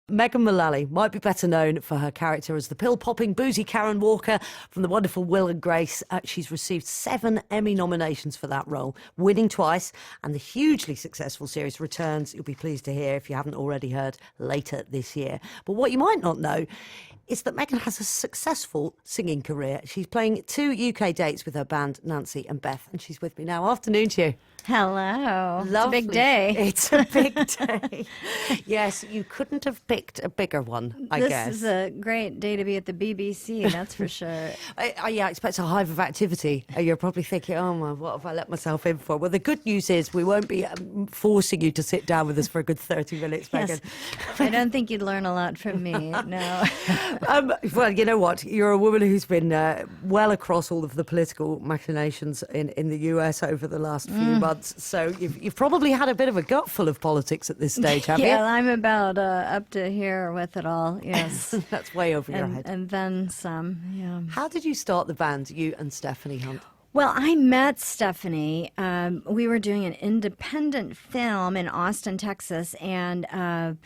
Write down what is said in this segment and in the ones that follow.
Megan Mullally might be better known for her character as the pill-popping, boozy Karen Walker from the wonderful Will and Grace. She's received 7 Emmy nominations for that role, winning twice, and the hugely successful series returns, you'll be pleased to hear if you haven't already heard, later this year. But what you might not know is that Megan has a successful singing career. She's playing 2 UK dates with her band, Nancy and Beth, and she's with me now. Afternoon to you. Hello. Lovely. It's a big day. It's a big day. Yes, you couldn't have picked a bigger one, I guess. This is a great day to be at the BBC, that's for sure. I expect a hive of activity. You're probably thinking, oh my, what have I let myself in for? Well, the good news is we won't be forcing you to sit down with us for a good 30 minutes, Megan. Yes. I don't think you'd learn a lot from me, no. Well, you know what? You're a woman who's been well across all of the political machinations in the US over the last few months. So you've probably had a bit of a gut full of politics at this stage, have you? Yeah, I'm about up to here with it all, yes. That's way over your head. And then some, yeah. How did you start the band, you and Stephanie Hunt? Well, I met Stephanie. We were doing an independent film in Austin, Texas, and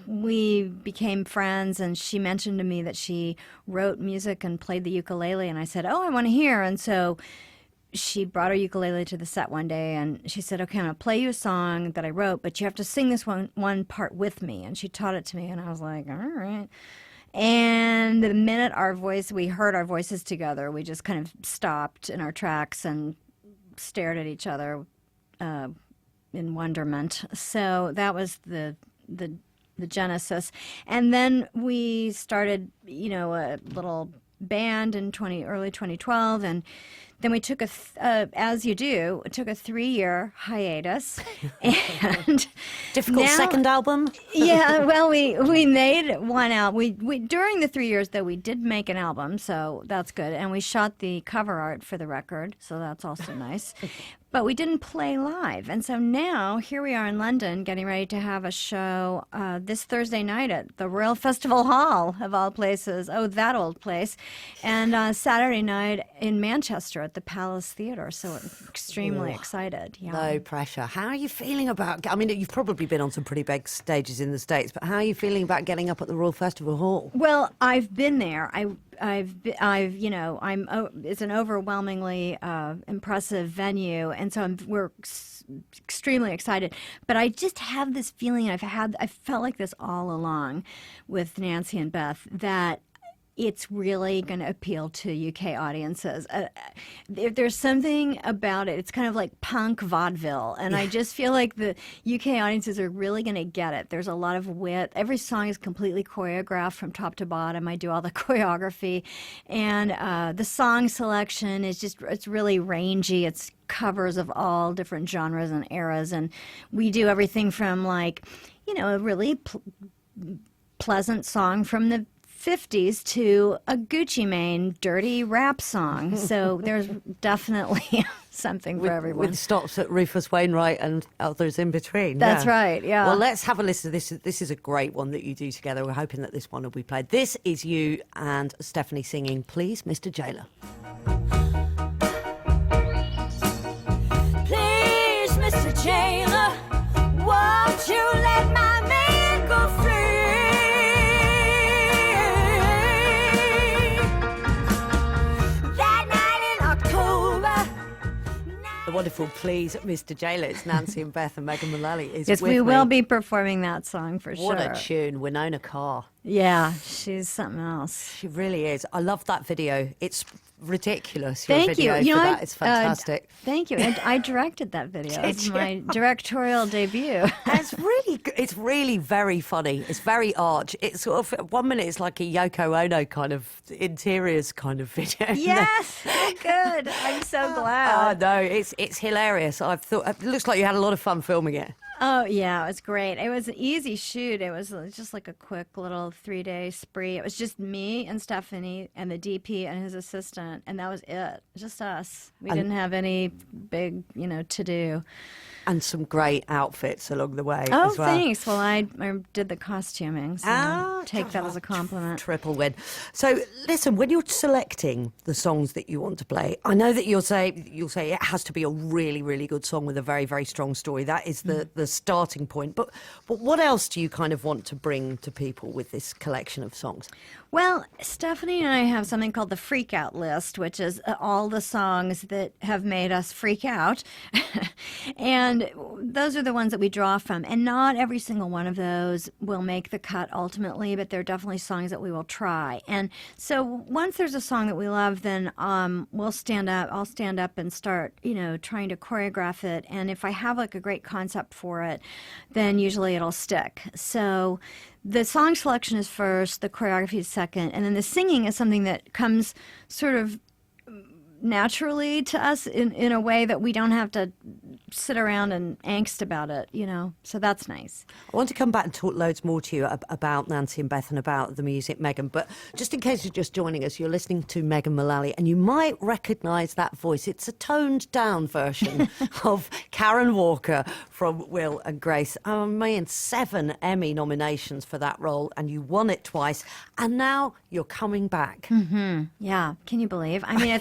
we became friends, and she mentioned to me that she wrote music and played the ukulele, and I said, oh, I want to hear. And so she brought her ukulele to the set one day, and she said, okay, I'm going to play you a song that I wrote, but you have to sing this one part with me. And she taught it to me, and I was like, all right. And the minute we heard our voices together, we just kind of stopped in our tracks and stared at each other in wonderment. So that was the genesis. And then we started, a little band in early 2012, and then we took as you do, took a 3-year hiatus. And difficult second album? Yeah, well, we made one out. We during the 3 years, though, we did make an album, so that's good. And we shot the cover art for the record, so that's also nice. But we didn't play live. And so now, here we are in London, getting ready to have a show this Thursday night at the Royal Festival Hall, of all places. Oh, that old place. And Saturday night in Manchester at the Palace Theatre. So we're extremely excited. Yeah. No pressure. How are you feeling about, you've probably been on some pretty big stages in the States, but how are you feeling about getting up at the Royal Festival Hall? Well, I've been there. It's an overwhelmingly impressive venue, and so we're extremely excited. But I just have this feeling, I felt like this all along with Nancy and Beth, that it's really going to appeal to UK audiences. There's something about it. It's kind of like punk vaudeville, and I just feel like the UK audiences are really going to get it. There's a lot of wit. Every song is completely choreographed from top to bottom. I do all the choreography, and the song selection is it's really rangy. It's covers of all different genres and eras, and we do everything from a really pleasant song from the 50s to a Gucci Mane dirty rap song. So there's definitely something for everyone. With stops at Rufus Wainwright and others in between. That's right, yeah. Well, let's have a listen to this. This is a great one that you do together. We're hoping that this one will be played. This is you and Stephanie singing Please, Mr. Jailer. Please, Mr. Jailer, won't you let my man go free? The wonderful Please, Mr. Jailer. It's Nancy and Beth, and Megan Mullally is yes, with we me. will be performing that song for sure. What a tune. Winona Carr. Yeah, she's something else. She really is. I love that video. It's ridiculous. Thank you. That. It's fantastic. Thank you. And I directed that video. It's my directorial debut. It's really very funny. It's very arch. It's sort of, 1 minute it's like a Yoko Ono kind of interiors kind of video. Yes, good. I'm so glad. No, it's hilarious. I've thought it looks like you had a lot of fun filming it. Oh, yeah, it was great. It was an easy shoot. It was just like a quick little 3-day spree. It was just me and Stephanie and the DP and his assistant, and that was it. Just us. We didn't have any big, to-do. And some great outfits along the way Oh, as well. thanks. Well, I did the costuming, so take that as a compliment. Triple win. So listen, when you're selecting the songs that you want to play, I know that you'll say it has to be a really, really good song with a very, very strong story. That is the starting point. But what else do you kind of want to bring to people with this collection of songs? Well, Stephanie and I have something called the Freak Out list, which is all the songs that have made us freak out. And those are the ones that we draw from. And not every single one of those will make the cut ultimately, but they're definitely songs that we will try. And so once there's a song that we love, then I'll stand up and start, trying to choreograph it. And if I have like a great concept for it, then usually it'll stick. So the song selection is first, the choreography is second, and then the singing is something that comes sort of naturally to us in a way that we don't have to sit around and angst about it, so that's nice. I want to come back and talk loads more to you about Nancy and Beth and about the music, Megan, but just in case you're just joining us, you're listening to Megan Mullally, and you might recognise that voice. It's a toned down version of Karen Walker from Will and Grace. I mean, 7 Emmy nominations for that role, and you won it twice, and now you're coming back. Mm-hmm. Yeah, can you believe? I mean,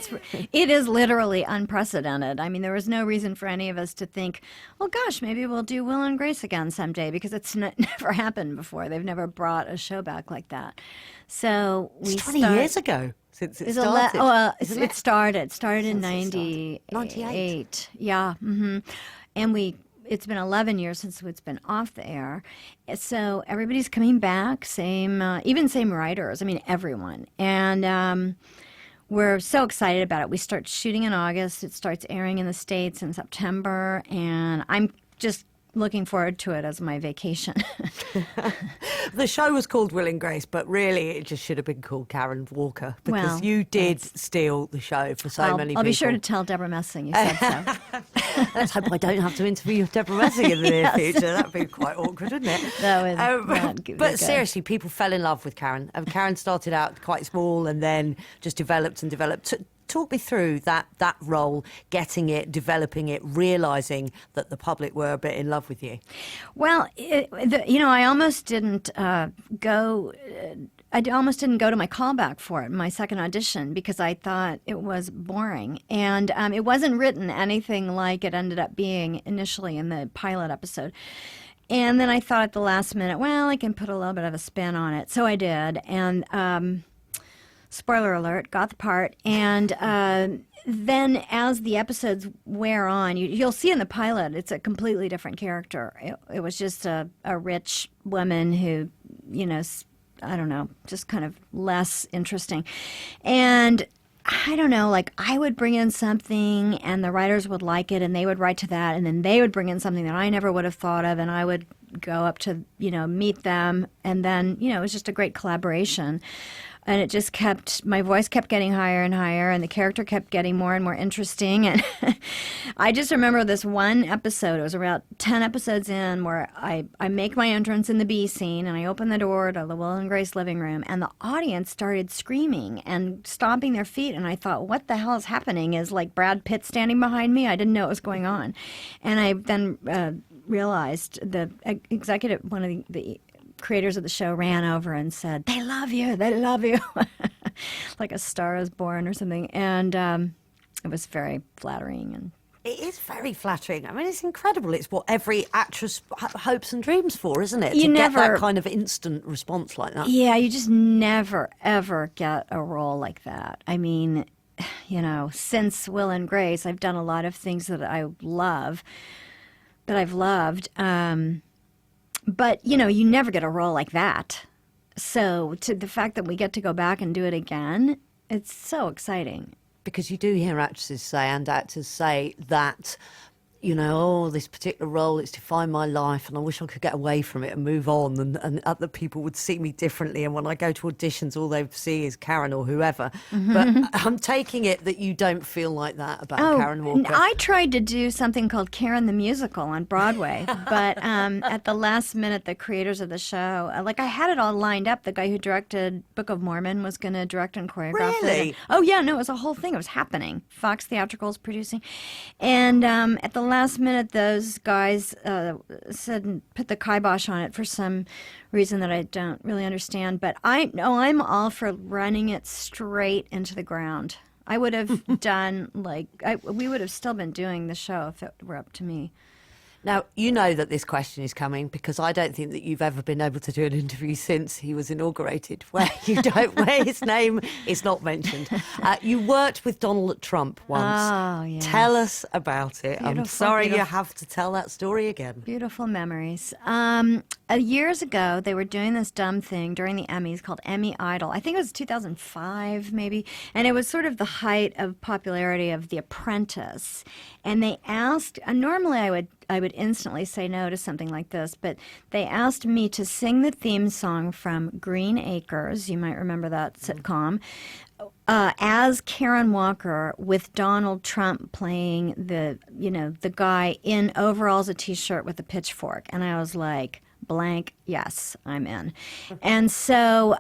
it is literally unprecedented. I mean, there was no reason for any of us to think, oh gosh, maybe we'll do Will and Grace again someday, because it's never happened before. They've never brought a show back like that. So it's 20 years ago since it started. It started in 98. Yeah. Mm-hmm. And it's been 11 years since it's been off the air. So everybody's coming back, same writers. I mean, everyone. And we're so excited about it. We start shooting in August. It starts airing in the States in September. And I'm just looking forward to it as my vacation. The show was called Will and Grace, but really it just should have been called Karen Walker, because you did steal the show for so many people. I'll be sure to tell Deborah Messing you said so. Let's hope I don't have to interview Deborah Messing in the near future. That would be quite awkward, wouldn't it? That would but seriously, people fell in love with Karen. Karen started out quite small and then just developed and developed. Talk me through that role, getting it, developing it, realising that the public were a bit in love with you. Well, I almost didn't go. I almost didn't go to my callback for it, my second audition, because I thought it was boring. And it wasn't written anything like it ended up being initially in the pilot episode. And then I thought at the last minute, well, I can put a little bit of a spin on it. So I did. And spoiler alert, got the part. And then as the episodes wear on, you'll see in the pilot, it's a completely different character. It was just a rich woman who, I don't know, just kind of less interesting. And I don't know, like I would bring in something and the writers would like it and they would write to that, and then they would bring in something that I never would have thought of, and I would go up to, meet them, and then, it was just a great collaboration. And it just my voice kept getting higher and higher, and the character kept getting more and more interesting. And I just remember this one episode, it was about 10 episodes in, where I make my entrance in the B scene, and I open the door to the Will and Grace living room, and the audience started screaming and stomping their feet. And I thought, what the hell is happening? Is like Brad Pitt standing behind me? I didn't know what was going on. And I then realized the executive, one of the creators of the show, ran over and said, they love you, like A Star Is Born or something. And it was very flattering. And it is very flattering. I mean, it's incredible. It's what every actress hopes and dreams for, isn't it? Get that kind of instant response like that. Yeah, you just never, ever get a role like that. I mean, since Will and Grace, I've done a lot of things that I've loved. But, you never get a role like that. So to the fact that we get to go back and do it again, it's so exciting. Because you do hear actresses say and actors say that, this particular role, it's defined my life and I wish I could get away from it and move on, and other people would see me differently. And when I go to auditions, all they see is Karen or whoever. Mm-hmm. But I'm taking it that you don't feel like that about Karen Walker. I tried to do something called Karen the Musical on Broadway, but at the last minute, the creators of the show, I had it all lined up. The guy who directed Book of Mormon was going to direct and choreograph it. Really? Oh, yeah, no, it was a whole thing. It was happening. Fox Theatricals producing. And at the last minute, those guys said put the kibosh on it for some reason that I don't really understand. But I'm all for running it straight into the ground. I would have done we would have still been doing the show if it were up to me. Now, you know that this question is coming because I don't think that you've ever been able to do an interview since he was inaugurated where where his name is not mentioned. You worked with Donald Trump once. Oh, yes. Tell us about it. I'm Beautiful, sorry you beautiful. have to tell that story again. Beautiful memories. Years ago, they were doing this dumb thing during the Emmys called Emmy Idol. I think it was 2005, maybe. And it was sort of the height of popularity of The Apprentice. And they asked, normally I would instantly say no to something like this, but they asked me to sing the theme song from Green Acres. You might remember that sitcom. As Karen Walker, with Donald Trump playing the guy in overalls, a T-shirt with a pitchfork, and I was like, blank, yes, I'm in. And so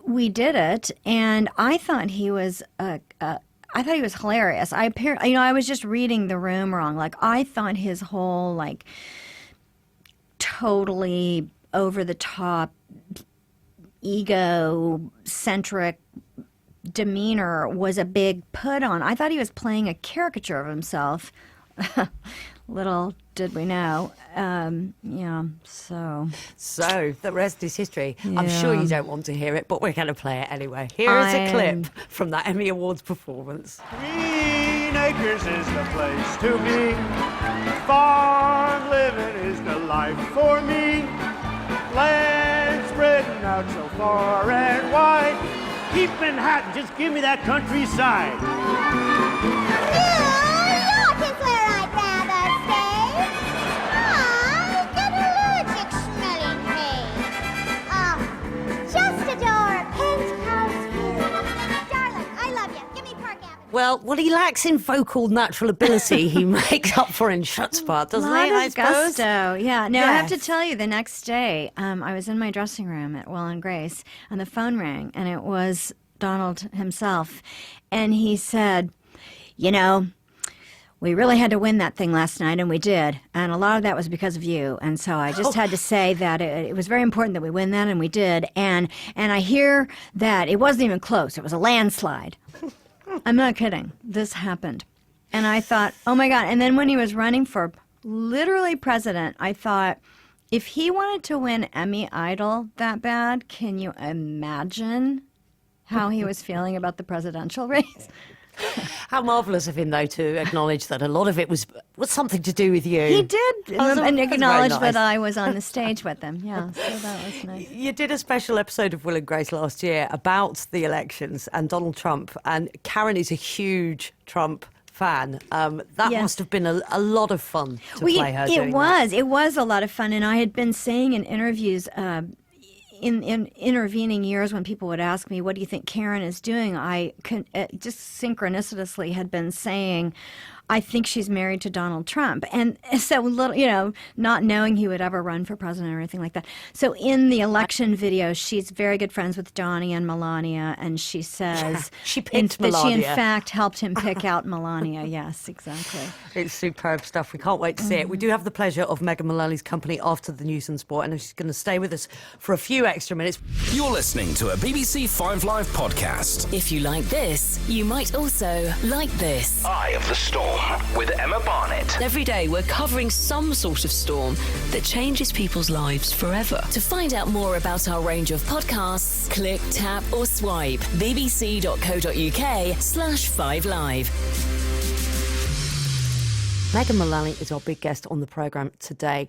we did it, and I thought he was hilarious. I was just reading the room wrong. Like, I thought his whole totally over the top, egocentric demeanor was a big put on. I thought he was playing a caricature of himself. Little did we know. So the rest is history. Yeah. I'm sure you don't want to hear it, but we're going to play it anyway. Here is a clip from that Emmy Awards performance. Green Acres is the place to be. Farm living is the life for me. Land spreading out so far and wide. Keeping hot, just give me that countryside. That is where I'd rather stay. I get allergic smelling hay. Just adore penthouse view. Darling, I love you. Give me Park Avenue. Well, what he lacks in vocal natural ability, he makes up for in chutzpah, doesn't he? I suppose. Gusto. Yeah. Now, Yes. I have to tell you, the next day, I was in my dressing room at Will and Grace, and the phone rang, and it was Donald himself. And he said, we really had to win that thing last night, and we did. And a lot of that was because of you. And so I just had to say that it was very important that we win that, and we did. And I hear that it wasn't even close. It was a landslide. I'm not kidding. This happened. And I thought, oh, my God. And then when he was running for literally president, I thought, if he wanted to win Emmy Idol that bad, can you imagine how he was feeling about the presidential race? How marvellous of him, though, to acknowledge that a lot of it was something to do with you. He did, and acknowledge nice. that I was on the stage with him. Yeah, so that was nice. You did a special episode of Will and Grace last year about the elections and Donald Trump, and Karen is a huge Trump fan. That Yes. must have been a lot of fun to play her doing It was a lot of fun, and I had been saying in interviews in intervening years when people would ask me, what do you think Karen is doing? I just synchronicitously had been saying, I think she's married to Donald Trump. And so, not knowing he would ever run for president or anything like that. So in the election video, she's very good friends with Donnie and Melania, and she says She picked that she, in Melania. fact, helped him pick out Melania. Yes, exactly. It's superb stuff. We can't wait to see it. We do have the pleasure of Megan Mullally's company after the news and sport, and she's going to stay with us for a few extra minutes. You're listening to a BBC 5 Live podcast. If you like this, you might also like this. Eye of the Storm with Emma Barnett. Every day we're covering some sort of storm that changes people's lives forever. To find out more about our range of podcasts, click, tap or swipe bbc.co.uk/5live. Megan Mullally is our big guest on the programme today,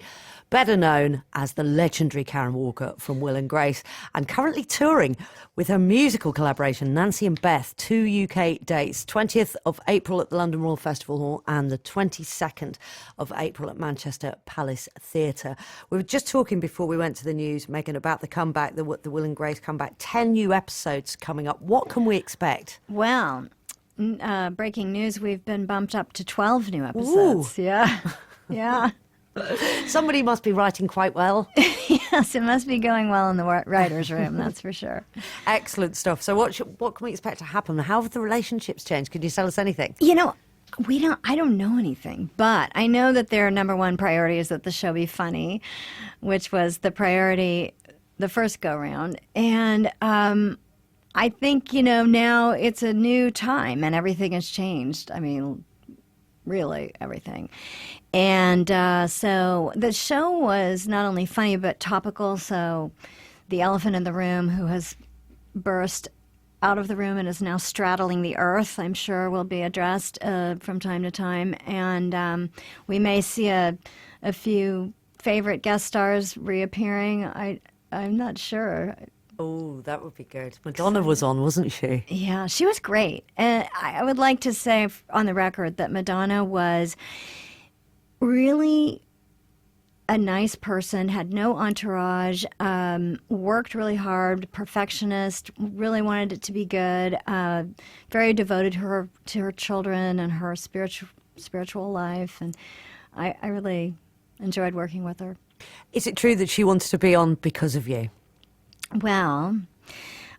better known as the legendary Karen Walker from Will and Grace, and currently touring with her musical collaboration Nancy and Beth, 2 UK dates, 20th of April at the London Royal Festival Hall and the 22nd of April at Manchester Palace Theatre. We were just talking before we went to the news, Megan, about the comeback, the Will and Grace comeback, 10 new episodes coming up. What can we expect? Well, breaking news, we've been bumped up to 12 new episodes. Ooh. Yeah. Yeah. Somebody must be writing quite well. Yes, it must be going well in the writer's room, that's for sure. Excellent stuff. So what can we expect to happen? How have the relationships changed? Could you tell us anything? I don't know anything, but I know that their number one priority is that the show be funny, which was the priority the first go round. And I think, now it's a new time and everything has changed. I mean, really everything. And so the show was not only funny, but topical. So the elephant in the room who has burst out of the room and is now straddling the earth, I'm sure will be addressed from time to time. And we may see a few favorite guest stars reappearing. I'm not sure. Oh, that would be good. Madonna was on, wasn't she? Yeah, she was great. And I would like to say on the record that Madonna was really a nice person, had no entourage, worked really hard, perfectionist, really wanted it to be good, very devoted to her children and her spiritual life. And I really enjoyed working with her. Is it true that she wanted to be on because of you? Well,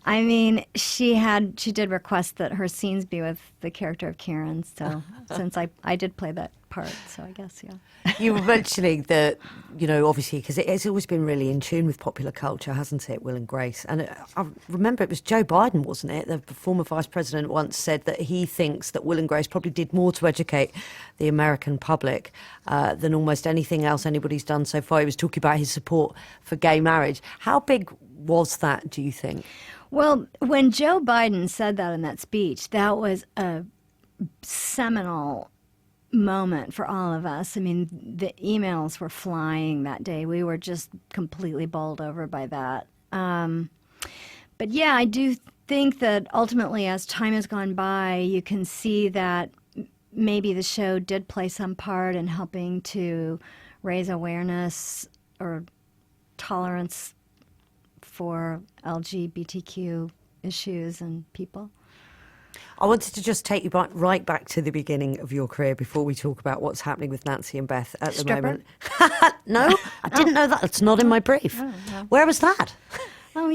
I mean, she did request that her scenes be with the character of Karen. So since I did play that part, so I guess, yeah. You were mentioning that, obviously, because it has always been really in tune with popular culture, hasn't it, Will and Grace? And I remember it was Joe Biden, wasn't it? The former vice president once said that he thinks that Will and Grace probably did more to educate the American public than almost anything else anybody's done so far. He was talking about his support for gay marriage. How big was that, do you think? Well, when Joe Biden said that in that speech, that was a seminal moment for all of us. I mean, the emails were flying that day. We were just completely bowled over by that. But yeah, I do think that ultimately, as time has gone by, you can see that maybe the show did play some part in helping to raise awareness or tolerance for LGBTQ issues and people. I wanted to just take you right back to the beginning of your career before we talk about what's happening with Nancy and Beth at the Stripper? moment. No, I didn't know that. It's not in my brief. Where was that? Oh,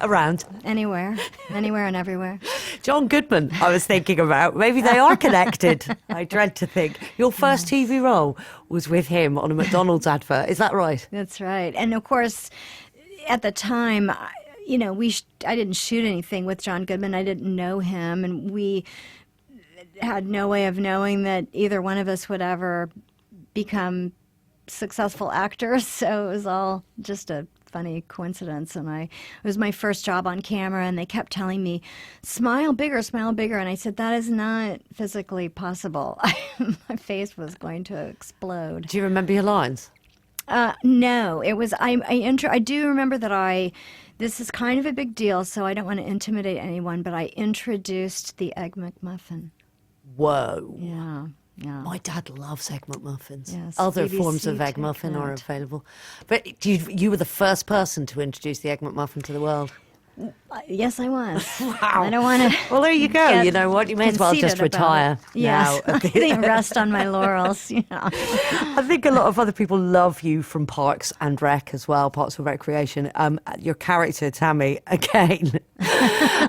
Around. anywhere and everywhere. John Goodman, I was thinking about. Maybe they are connected. I dread to think. Your first TV role was with him on a McDonald's advert. Is that right? That's right. And of course, at the time, I didn't shoot anything with John Goodman. I didn't know him, and we had no way of knowing that either one of us would ever become successful actors. So it was all just a funny coincidence. And it was my first job on camera, and they kept telling me, smile bigger. And I said, that is not physically possible. My face was going to explode. Do you remember your lines? No, it was, I do remember that this is kind of a big deal, so I don't want to intimidate anyone, but I introduced the Egg McMuffin. Whoa. Yeah. My dad loves Egg McMuffins. Yes, Other BBC forms of Egg took Muffin are that. available. But you were the first person to introduce the Egg McMuffin to the world. Yes, I was. Wow. I don't want to. Well, there you go. You know what? You may as well just retire Yes, now. I think rest on my laurels. I think a lot of other people love you from Parks and Rec as well, Parks and Recreation. Your character, Tammy, again,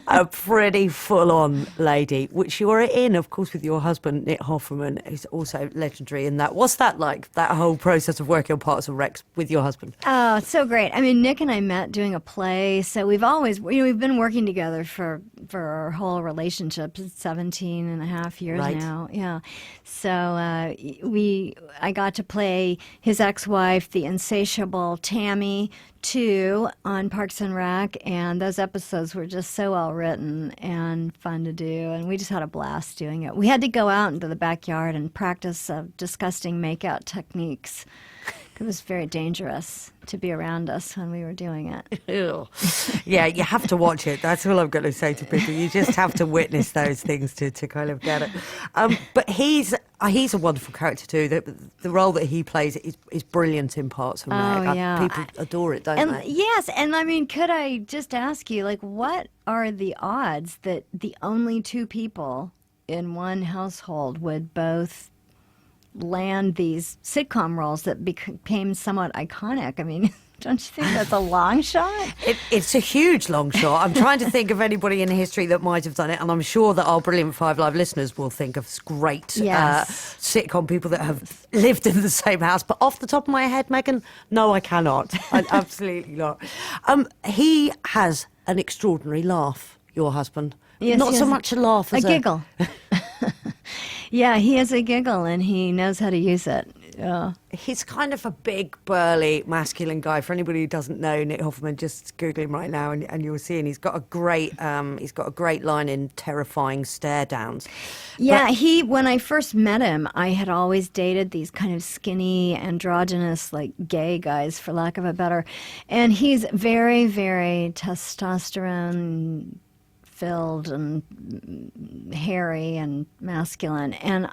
a pretty full-on lady, which you are in, of course, with your husband, Nick Offerman, who's also legendary in that. What's that like, that whole process of working on Parks and Rec with your husband? Oh, it's so great. I mean, Nick and I met doing a play, so we've always, we've been working together for our whole relationship. It's 17 and a half years Right. now. Yeah. So I got to play his ex-wife, the insatiable Tammy, too, on Parks and Rec, and those episodes were just so well written and fun to do, and we just had a blast doing it. We had to go out into the backyard and practice disgusting makeout techniques. It was very dangerous to be around us when we were doing it. Ew. Yeah, you have to watch it. That's all I'm going to say to people. You just have to witness those things to kind of get it. But he's a wonderful character too. The role that he plays is brilliant in Parts and Rec. Oh, yeah. People adore it, don't they? Yes, and I mean, could I just ask you, like, what are the odds that the only two people in one household would both land these sitcom roles that became somewhat iconic? I mean, Don't you think that's a long shot? It's a huge long shot. I'm trying to think of anybody in history that might have done it, and I'm sure that our brilliant Five Live listeners will think of great Yes. sitcom people that have lived in the same house. But off the top of my head, Megan, no, I cannot. Absolutely not. He has an extraordinary laugh, your husband. Yes, Not he so has much a laugh as a giggle. Yeah, he has a giggle, and he knows how to use it. He's kind of a big, burly, masculine guy. For anybody who doesn't know Nick Hoffman, just Google him right now, and you'll see. And he's got a great line in Terrifying Stare Downs. Yeah, when I first met him, I had always dated these kind of skinny, androgynous, like gay guys, for lack of a better. And he's very, very testosterone filled and hairy and masculine. And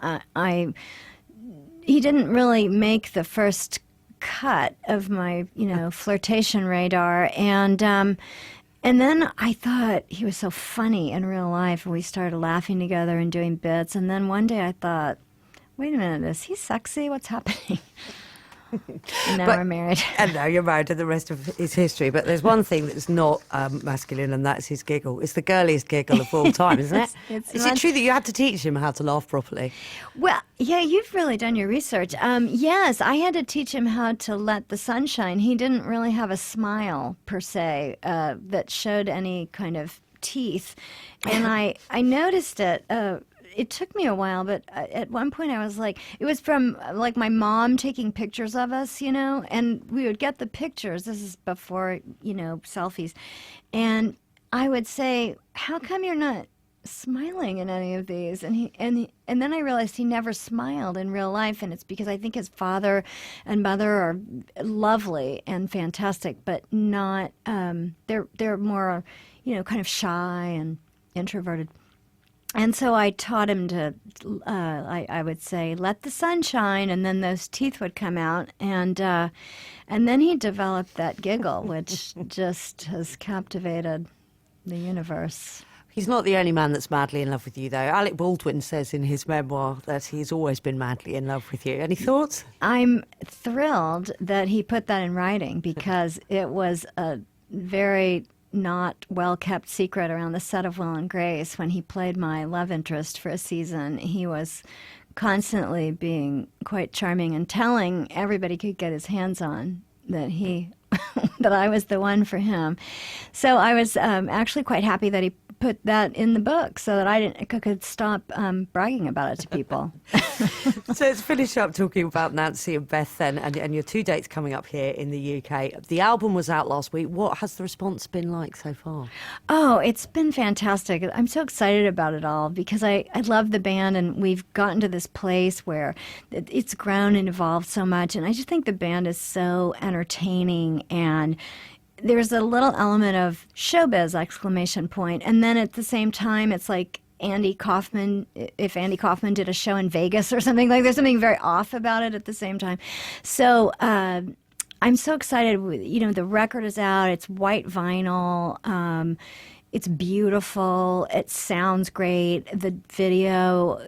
he didn't really make the first cut of my, flirtation radar. And then I thought he was so funny in real life, and we started laughing together and doing bits. And then one day I thought, wait a minute, is he sexy? What's happening? And now we're married. And now you're married, and the rest of his history. But there's one thing that's not masculine, and that's his giggle. It's the girliest giggle of all time, isn't it? Is it true that you had to teach him how to laugh properly? Well, yeah, you've really done your research. Yes, I had to teach him how to let the sun shine. He didn't really have a smile, per se, that showed any kind of teeth. And I noticed it. It took me a while, but at one point I was like, it was from like my mom taking pictures of us, and we would get the pictures. This is before, selfies. And I would say, how come you're not smiling in any of these? And then I realized he never smiled in real life, and it's because I think his father and mother are lovely and fantastic, but not, they're more, kind of shy and introverted. And so I taught him to, I would say, let the sun shine, and then those teeth would come out. And then he developed that giggle, which just has captivated the universe. He's not the only man that's madly in love with you, though. Alec Baldwin says in his memoir that he's always been madly in love with you. Any thoughts? I'm thrilled that he put that in writing, because it was a very not well-kept secret around the set of Will and Grace. When he played my love interest for a season, he was constantly being quite charming and telling everybody could get his hands on that that I was the one for him. So I was actually quite happy that he put that in the book, so that I could stop bragging about it to people. So let's finish up talking about Nancy and Beth then, and your 2 dates coming up here in the UK. The album was out last week. What has the response been like so far? Oh, it's been fantastic. I'm so excited about it all, because I love the band, and we've gotten to this place where it's grown and evolved so much, and I just think the band is so entertaining, and there's a little element of showbiz, ! And then at the same time, it's like Andy Kaufman, if Andy Kaufman did a show in Vegas or something, like there's something very off about it at the same time. So I'm so excited. The record is out. It's white vinyl. It's beautiful. It sounds great. The video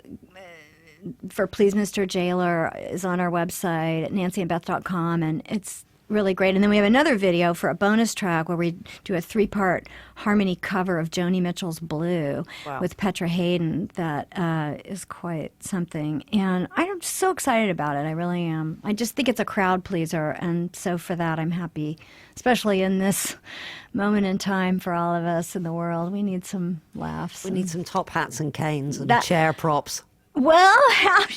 for Please Mr. Jailer is on our website at nancyandbeth.com, and it's really great. And then we have another video for a bonus track where we do a 3-part harmony cover of Joni Mitchell's Blue with Petra Hayden. That is quite something. And I'm so excited about it. I really am. I just think it's a crowd pleaser. And so for that, I'm happy, especially in this moment in time for all of us in the world. We need some laughs. We need some top hats and canes and chair props. Well,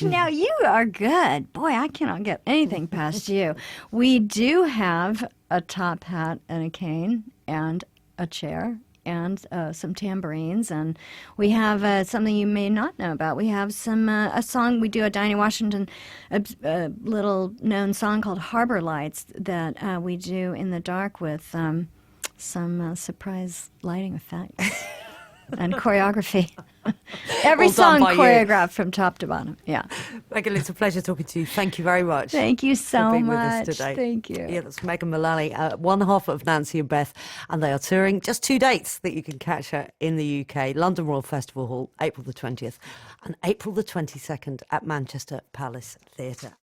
now you are good. Boy, I cannot get anything past you. We do have a top hat and a cane and a chair and some tambourines, and we have something you may not know about. We have a song. We do a Dinah Washington, a little known song called Harbor Lights that we do in the dark with some surprise lighting effects. And choreography. Every song choreographed from top to bottom. Yeah. Megan, it's a pleasure talking to you. Thank you very much. Thank you so for being much. With us today. Thank you. Yeah, that's Megan Mullally, one half of Nancy and Beth, and they are touring. Just 2 dates that you can catch her in the UK: London Royal Festival Hall, April the 20th, and April the 22nd at Manchester Palace Theatre.